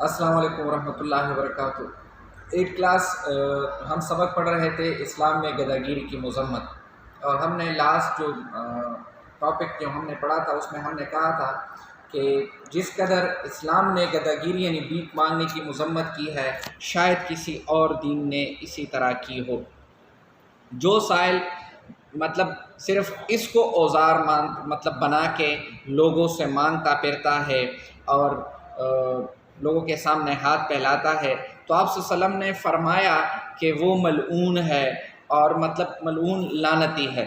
السلام علیکم ورحمۃ اللہ وبرکاتہ۔ 8 کلاس ہم سبق پڑھ رہے تھے اسلام میں گداگیری کی مذمت، اور ہم نے لاسٹ جو ٹاپک جو ہم نے پڑھا تھا اس میں ہم نے کہا تھا کہ جس قدر اسلام نے گداگیری یعنی بھیک مانگنے کی مذمت کی ہے، شاید کسی اور دین نے اسی طرح کی ہو۔ جو سائل مطلب صرف اس کو اوزار مطلب بنا کے لوگوں سے مانگتا پھرتا ہے اور لوگوں کے سامنے ہاتھ پھیلاتا ہے، تو آپ صلی اللہ علیہ وسلم نے فرمایا کہ وہ ملعون ہے، اور مطلب ملعون لعنتی ہے۔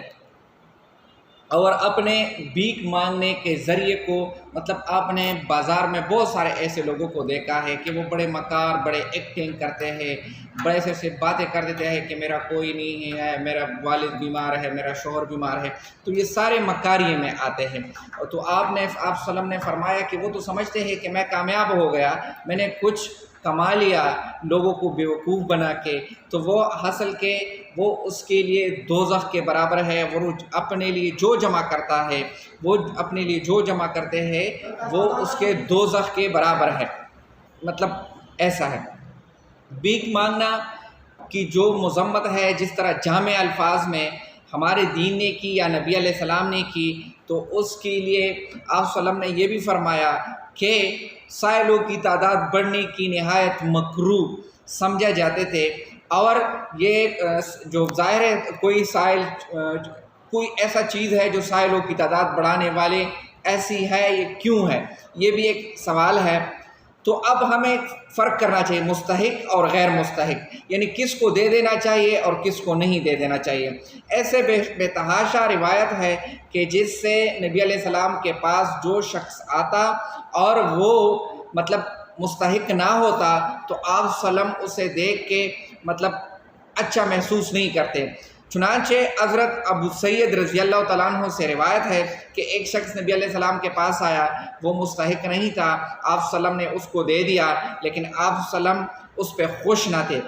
اور اپنے بھیک مانگنے کے ذریعے کو مطلب آپ نے بازار میں بہت سارے ایسے لوگوں کو دیکھا ہے کہ وہ بڑے مکار، بڑے ایکٹنگ کرتے ہیں، بڑے سے باتیں کر دیتے ہیں کہ میرا کوئی نہیں ہے، میرا والد بیمار ہے، میرا شوہر بیمار ہے، تو یہ سارے مکاریے میں آتے ہیں۔ تو آپ صلی اللہ علیہ وسلم نے فرمایا کہ وہ تو سمجھتے ہیں کہ میں کامیاب ہو گیا، میں نے کچھ کما لیا لوگوں کو بیوقوف بنا کے، تو وہ حاصل کے وہ اس کے لیے دوزخ کے برابر ہے۔ وہ اپنے لیے جو جمع کرتا ہے، وہ اپنے لیے جو جمع کرتے ہیں وہ اس کے دوزخ کے برابر ہے۔ مطلب ایسا ہے بھیک مانگنا کی جو مذمت ہے، جس طرح جامع الفاظ میں ہمارے دین نے کی یا نبی علیہ السلام نے کی، تو اس کے لیے آپ صلی اللہ علیہ وسلم نے یہ بھی فرمایا کہ سائلوں کی تعداد بڑھنے کی نہایت مکروہ سمجھا جاتے تھے، اور یہ جو ظاہر ہے کوئی سائل کوئی ایسا چیز ہے جو سائلوں کی تعداد بڑھانے والے ایسی ہے، یہ کیوں ہے، یہ بھی ایک سوال ہے۔ تو اب ہمیں فرق کرنا چاہیے مستحق اور غیر مستحق، یعنی کس کو دے دینا چاہیے اور کس کو نہیں دے دینا چاہیے۔ ایسے بے تحاشا روایت ہے کہ جس سے نبی علیہ السلام کے پاس جو شخص آتا اور وہ مطلب مستحق نہ ہوتا تو آپ صلی اللہ علیہ وسلم اسے دیکھ کے مطلب اچھا محسوس نہیں کرتے۔ چنانچہ حضرت ابو سعید رضی اللہ تعالیٰ عنہ سے روایت ہے کہ ایک شخص نبی علیہ السلام کے پاس آیا، وہ مستحق نہیں تھا، آپ صلی اللہ علیہ وسلم نے اس کو دے دیا، لیکن آپ صلی اللہ علیہ وسلم اس پہ خوش نہ تھے،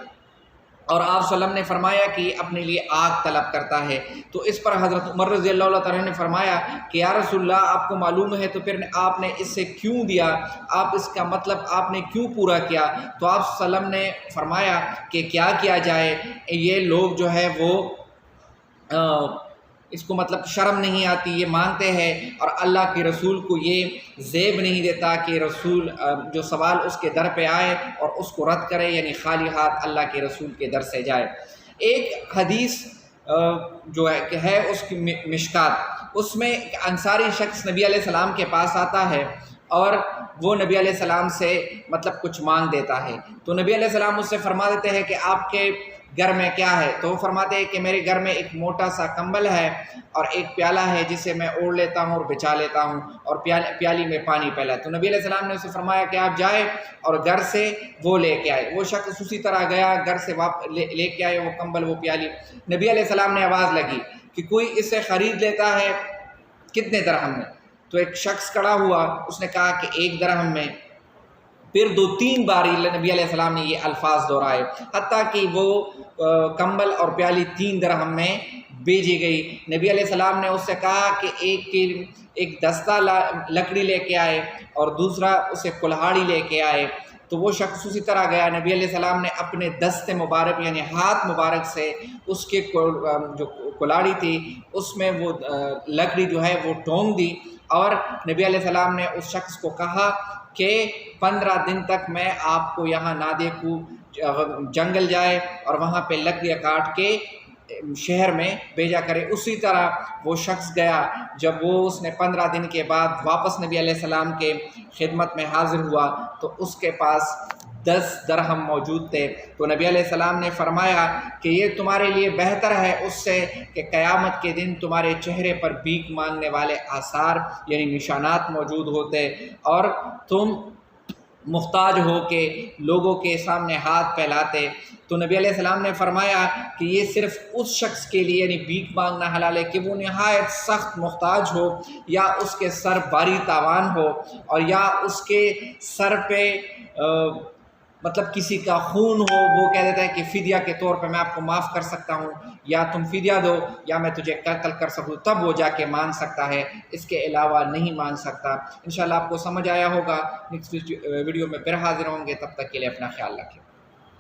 اور آپ صلی اللہ علیہ وسلم نے فرمایا کہ یہ اپنے لیے آگ طلب کرتا ہے۔ تو اس پر حضرت عمر رضی اللہ تعالیٰ نے فرمایا کہ یا رسول اللہ، آپ کو معلوم ہے تو پھر آپ نے اس سے کیوں دیا، آپ اس کا مطلب آپ نے کیوں پورا کیا؟ تو آپ صلی اللہ علیہ وسلم نے فرمایا کہ کیا کیا جائے، یہ لوگ جو ہے وہ اس کو مطلب شرم نہیں آتی، یہ مانگتے ہیں، اور اللہ کے رسول کو یہ زیب نہیں دیتا کہ رسول جو سوال اس کے در پہ آئے اور اس کو رد کرے، یعنی خالی ہاتھ اللہ کے رسول کے در سے جائے۔ ایک حدیث جو ہے کہ ہے اس کی مشکات، اس میں ایک انصاری شخص نبی علیہ السلام کے پاس آتا ہے اور وہ نبی علیہ السلام سے مطلب کچھ مانگ دیتا ہے، تو نبی علیہ السلام اس سے فرما دیتے ہیں کہ آپ کے گھر میں کیا ہے؟ تو وہ فرماتے ہیں کہ میرے گھر میں ایک موٹا سا کمبل ہے اور ایک پیالہ ہے جسے میں اوڑھ لیتا ہوں اور بچھا لیتا ہوں، اور پیالی میں پانی پھیلا۔ تو نبی علیہ السلام نے اسے فرمایا کہ آپ جائے اور گھر سے وہ لے کے آئے۔ وہ شخص اسی طرح گیا، گھر سے لے کے آئے وہ کمبل، وہ پیالی۔ نبی علیہ السلام نے آواز لگی کہ کوئی اسے خرید لیتا ہے کتنے درہم میں؟ تو ایک شخص کھڑا ہوا، اس نے کہا کہ 1 درہم میں۔ پھر 2-3 بار نبی علیہ السلام نے یہ الفاظ دہرائے، حتیٰ کہ وہ کمبل اور پیالی 3 درہم میں بیچی گئی۔ نبی علیہ السلام نے اس سے کہا کہ ایک دستہ لکڑی لے کے آئے اور دوسرا اسے کلہاڑی لے کے آئے۔ تو وہ شخص اسی طرح گیا، نبی علیہ السلام نے اپنے دست مبارک یعنی ہاتھ مبارک سے اس کے جو کلاڑی تھی اس میں وہ لکڑی جو ہے وہ ٹونگ دی، اور نبی علیہ السلام نے اس شخص کو کہا کہ 15 دن تک میں آپ کو یہاں نہ دیکھوں، جنگل جائے اور وہاں پہ لکڑیاں کاٹ کے شہر میں بھیجا کرے۔ اسی طرح وہ شخص گیا، جب اس نے 15 دن کے بعد واپس نبی علیہ السلام کے خدمت میں حاضر ہوا تو اس کے پاس 10 درہم موجود تھے۔ تو نبی علیہ السلام نے فرمایا کہ یہ تمہارے لیے بہتر ہے اس سے کہ قیامت کے دن تمہارے چہرے پر بھیک مانگنے والے آثار یعنی نشانات موجود ہوتے اور تم محتاج ہو کے لوگوں کے سامنے ہاتھ پھیلاتے۔ تو نبی علیہ السلام نے فرمایا کہ یہ صرف اس شخص کے لیے یعنی بھیک مانگنا حلال ہے کہ وہ نہایت سخت محتاج ہو، یا اس کے سر باری تاوان ہو، اور یا اس کے سر پہ مطلب کسی کا خون ہو وہ کہہ دیتا ہے کہ فدیہ کے طور پہ میں آپ کو معاف کر سکتا ہوں، یا تم فدیہ دو یا میں تجھے قتل کر سکوں، تب وہ جا کے مان سکتا ہے، اس کے علاوہ نہیں مان سکتا۔ انشاءاللہ آپ کو سمجھ آیا ہوگا۔ نیکسٹ ویڈیو میں پھر حاضر ہوں گے، تب تک کے لیے اپنا خیال رکھیں۔